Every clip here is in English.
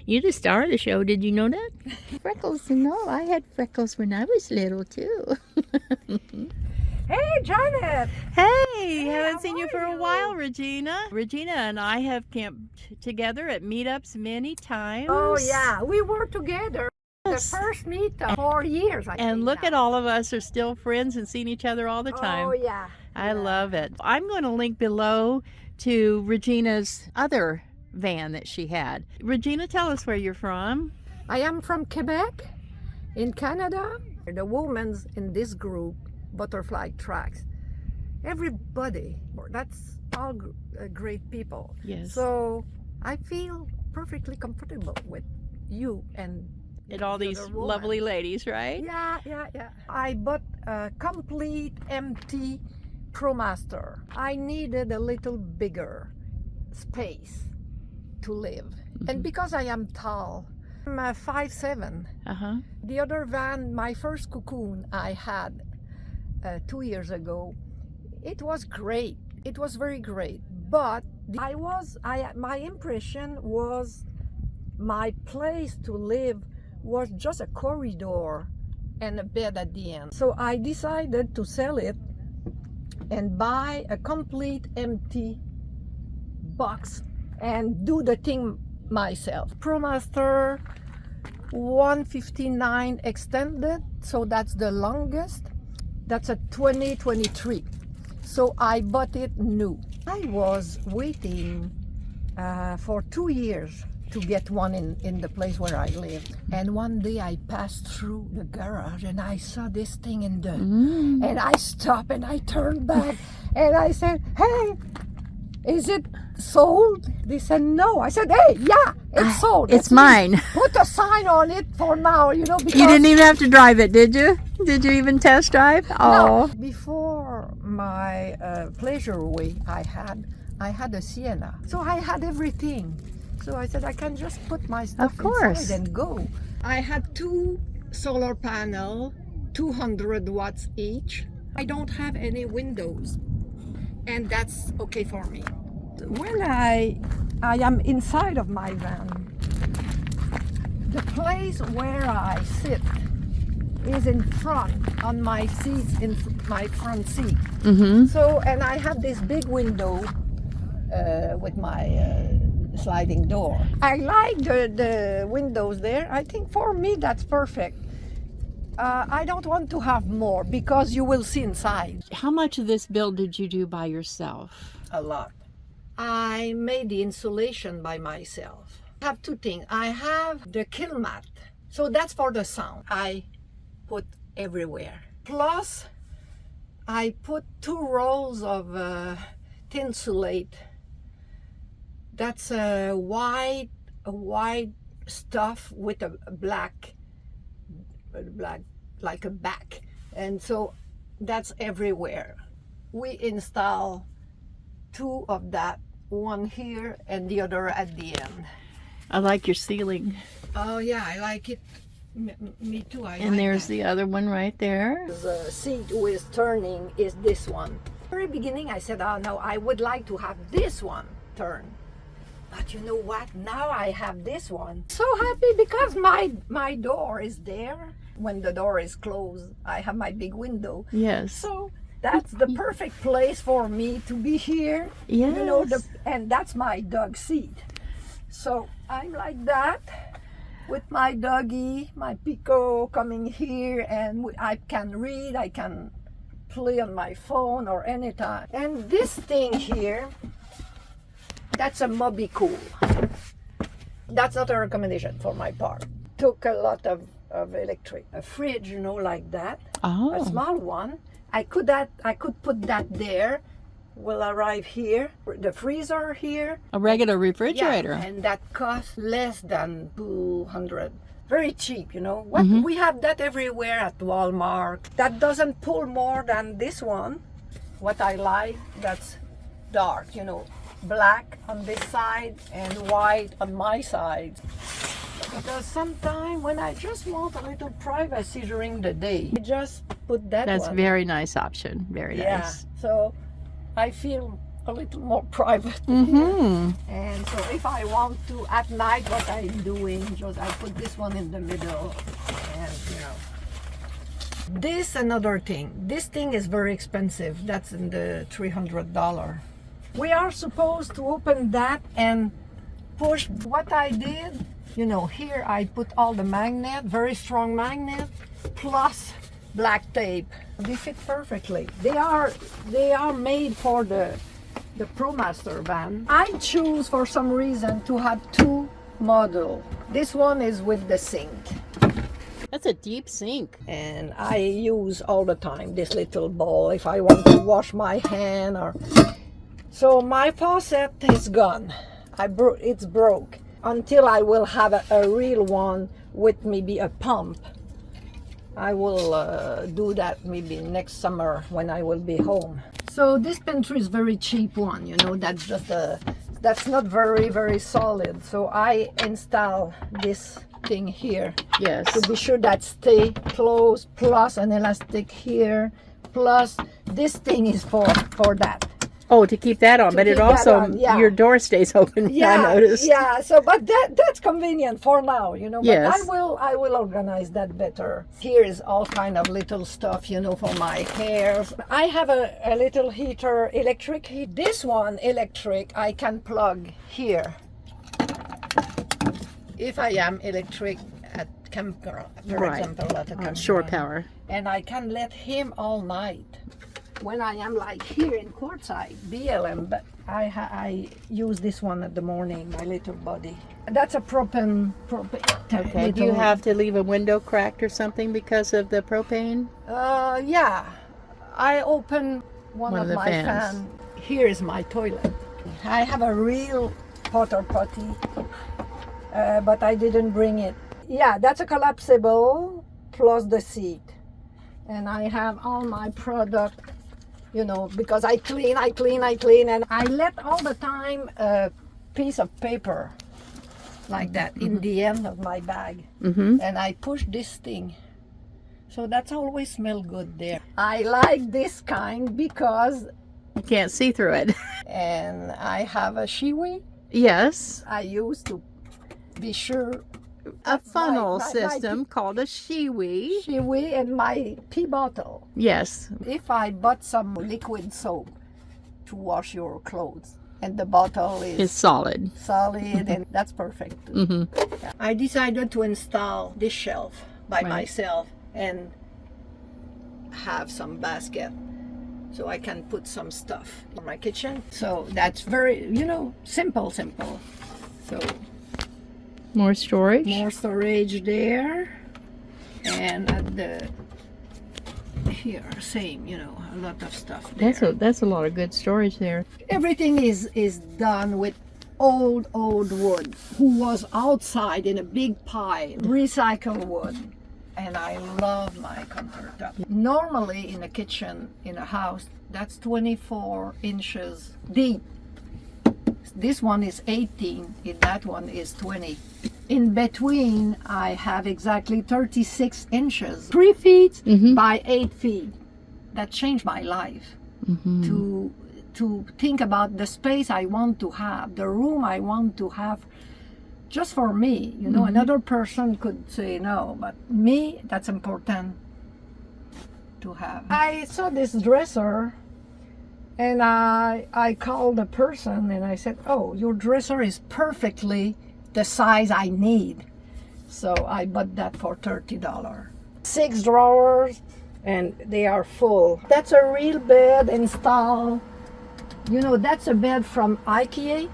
You're the star of the show. Did you know that? Freckles. No, I had freckles when I was little too. Hey, Janet! Hey, haven't how seen you are for a you? while, Regina. Regina and I have camped together at meetups many times. Oh, yeah, we were together. Yes. The first meet 4 years, I think. And look now. at all of us are still friends and seeing each other all the time. Oh, yeah. I yeah. love it. I'm going to link below to Regina's other van that she had. Regina, tell us where you're from. I am from Quebec, in Canada. The women in this group, Butterfly Tracks, everybody, that's all great people. Yes. So I feel perfectly comfortable with you and all the these other woman. lovely ladies, right? Yeah. I bought a complete empty Promaster. I needed a little bigger space to live. And because I am tall, I'm 5'7". Uh-huh. The other van, my first cocoon I had 2 years ago, it was great. It was very great. But my impression was my place to live was just a corridor and a bed at the end. So I decided to sell it and buy a complete empty box and do the thing myself. Promaster 159 extended, so that's the longest. That's a 2023. So I bought it new. I was waiting for 2 years to get one in the place where I live. And one day I passed through the garage and I saw this thing in the, and I stopped and I turned back and I said, "Hey, is it sold?" They said no. I said, "Hey, yeah, it's sold. It's mine." Put a sign on it for now, because You didn't even have to drive it, did you? Did you even test drive? Oh. No. Before my Pleasureway, I had a Sienna, so I had everything. So I said I can just put my stuff inside and go. I had 2 solar panels, 200 watts each. I don't have any windows, and that's okay for me. When I am inside of my van, the place where I sit is in front on my seats, in my front seat. So, and I have this big window with my sliding door. I like the windows there. I think for me that's perfect. I don't want to have more because you will see inside. How much of this build did you do by yourself? A lot. I made the insulation by myself. I have 2 things. I have the kill mat, so that's for the sound. I put everywhere. Plus, I put 2 rolls of Tinsulate. That's a white stuff with a black like a back, and so that's everywhere. We install 2 of that, one here and the other at the end. I like your ceiling. Oh yeah, I like it. Me too. And there's the other one right there. The seat who is turning is this one. Very beginning I said, oh no, I would like to have this one turn. But you know what? Now I have this one. So happy because my door is there. When the door is closed, I have my big window. Yes. So that's the perfect place for me to be here. Yes. And that's my dog seat. So I'm like that with my doggy, my Pico coming here, and I can read, I can play on my phone or anytime. And this thing here, that's a Moby Cool. That's not a recommendation for my part. Took a lot of electric. A fridge, like that. Oh. A small one. I could put that there. Will arrive here. The freezer here. A regular refrigerator. Yeah, and that costs less than $200. Very cheap, What we have that everywhere at Walmart. That doesn't pull more than this one. What I like, that's dark, black on this side and white on my side. Because sometimes when I just want a little privacy during the day, I just put that That's one. very nice option. Very nice. So I feel a little more private. Mm-hmm. And so if I want to, at night, what I'm doing, just I put this one in the middle, and you know. This another thing. This thing is very expensive. That's in the $300. We are supposed to open that and push. What I did, you know, here I put all the magnet, very strong magnet, plus black tape. They fit perfectly. They are made for the Promaster van. I choose for some reason to have two models. This one is with the sink. That's a deep sink. And I use all the time this little bowl if I want to wash my hand or. So my faucet is gone. It's broke. Until I will have a real one with maybe a pump. I will do that maybe next summer when I will be home. So this pantry is very cheap one, you know, that's just that's not very, very solid. So I install this thing here. Yes. To be sure that stay closed, plus an elastic here, plus this thing is for that. Oh, to keep that on, but it also, your door stays open, I noticed. Yeah, so, but that's convenient for now, you know, but yes. I will organize that better. Here is all kind of little stuff, you know, for my hair. I have a little heater, electric heat. This one, electric, I can plug here. If I am electric at campground, for example, at a campground. Shore power. And I can let him all night. When I am like here in Quartzsite, BLM, but I use this one at the morning, my little buddy. That's a propane. Okay. Do you have to leave a window cracked or something because of the propane? Yeah. I open one of my fans. Here is my toilet. I have a real porta potty, but I didn't bring it. Yeah, that's a collapsible plus the seat. And I have all my product, you know, because I clean, and I let all the time a piece of paper like that in the end of my bag. And I push this thing. So that's always smell good there. I like this kind because you can't see through it. And I have a shiwi. Yes. I use to be sure. A funnel system called a shiwi. Shiwi and my pee bottle. Yes. If I bought some liquid soap to wash your clothes and the bottle is solid, and that's perfect. I decided to install this shelf by myself and have some basket so I can put some stuff in my kitchen. So that's very, you know, simple. So more storage there, and at the here same, you know, a lot of stuff there. That's a lot of good storage there. Everything is done with old wood who was outside in a big pile, recycled wood. And I love my countertop. Normally in a kitchen in a house, that's 24 inches deep. This one is 18, and that one is 20. In between, I have exactly 36 inches, 3 feet by 8 feet. That changed my life. To think about the space I want to have, the room I want to have, just for me. You know, another person could say no, but me, that's important to have. I saw this dresser. And I called the person and I said, oh, your dresser is perfectly the size I need. So I bought that for $30. 6 drawers and they are full. That's a real bed installed. You know, that's a bed from IKEA.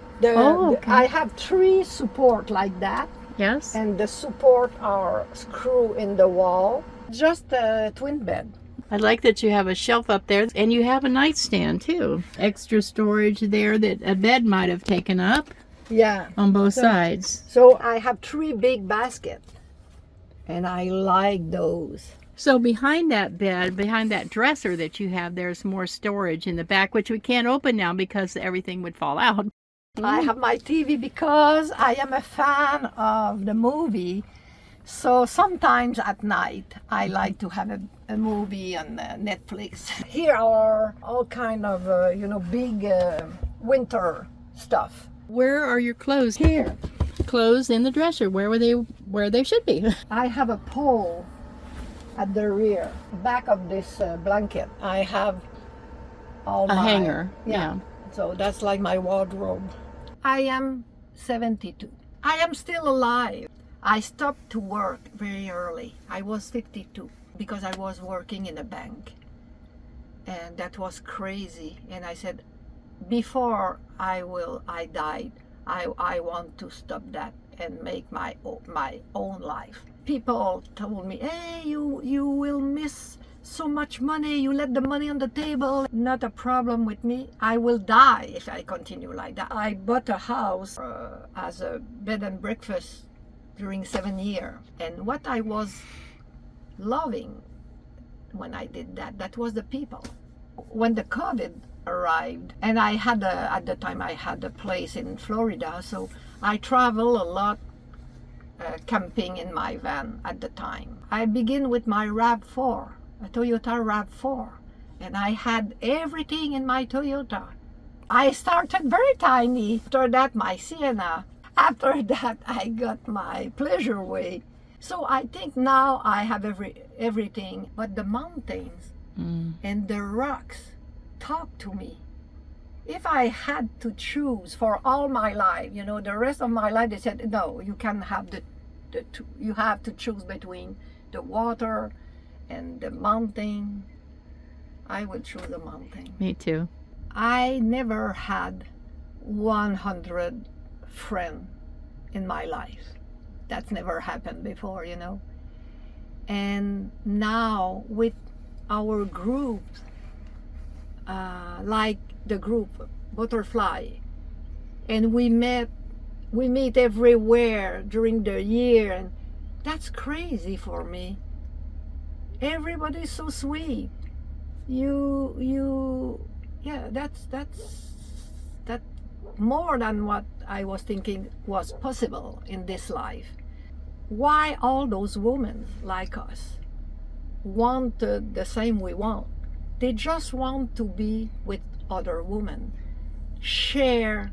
I have 3 support like that. Yes. And the support are screw in the wall. Just a twin bed. I like that you have a shelf up there and you have a nightstand too. Extra storage there that a bed might have taken up. Yeah. On both sides. So I have 3 big baskets and I like those. So behind that bed, behind that dresser that you have, there's more storage in the back, which we can't open now because everything would fall out. I have my TV because I am a fan of the movie So sometimes at night, I like to have a movie on Netflix. Here are all kind of, big winter stuff. Where are your clothes? Here, Clothes in the dresser, where they should be. I have a pole at the rear, back of this blanket. I have all A my... hanger, yeah. So that's like my wardrobe. I am 72. I am still alive. I stopped to work very early. I was 52 because I was working in a bank. And that was crazy. And I said, before I died, I want to stop that and make my own life. People told me, hey, you will miss so much money, you let the money on the table. Not a problem with me. I will die if I continue like that. I bought a house as a bed and breakfast during 7 years. And what I was loving when I did that was the people. When the COVID arrived, and I had at the time I had a place in Florida, so I travel a lot camping in my van at the time. I begin with my RAV4, a Toyota RAV4, and I had everything in my Toyota. I started very tiny. After that, my Sienna. After that, I got my Pleasureway. So I think now I have everything, but the mountains and the rocks talk to me. If I had to choose for all my life, the rest of my life, they said, no, you can't have the two. You have to choose between the water and the mountain. I will choose the mountain. Me too. I never had 100 friends in my life. That's never happened before, And now with our group, like the group Butterfly, and we meet everywhere during the year, and that's crazy for me. Everybody's so sweet. That's more than what I was thinking was possible in this life. Why all those women like us want the same we want? They just want to be with other women, share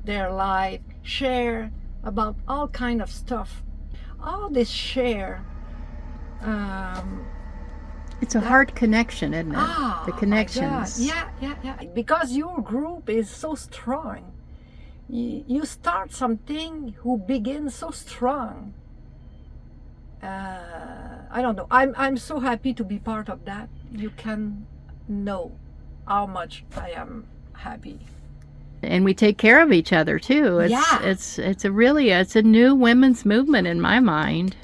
their life, share about all kind of stuff. All this share. It's a heart connection, isn't it? The connections. Yeah. Because your group is so strong. You start something who begins so strong. I don't know. I'm so happy to be part of that. You can know how much I am happy. And we take care of each other too. It's a new women's movement in my mind.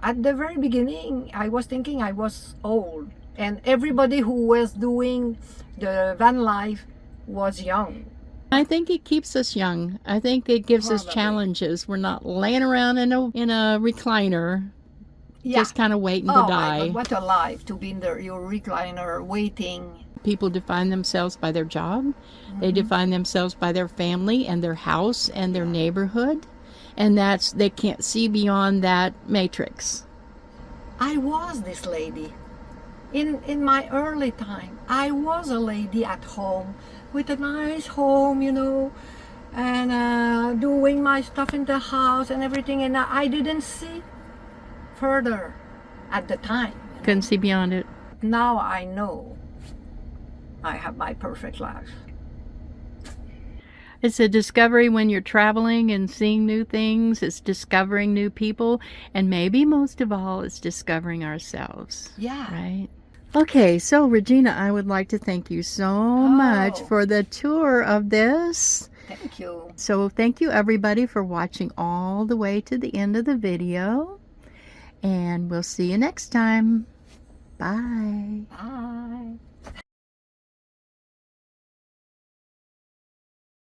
At the very beginning, I was thinking I was old, and everybody who was doing the van life was young. I think it keeps us young. I think it gives us challenges. We're not laying around in a recliner, just kind of waiting to die. My God, what a life to be in your recliner waiting. People define themselves by their job. They define themselves by their family and their house and their neighborhood. And they can't see beyond that matrix. I was this lady. In my early time, I was a lady at home with a nice home, and doing my stuff in the house and everything. And I didn't see further at the time. Couldn't see beyond it. Now I know I have my perfect life. It's a discovery when you're traveling and seeing new things. It's discovering new people. And maybe most of all, it's discovering ourselves. Yeah. Right? Okay, so Regina, I would like to thank you so much for the tour of this. Thank you. So thank you everybody for watching all the way to the end of the video. And we'll see you next time. Bye. Bye.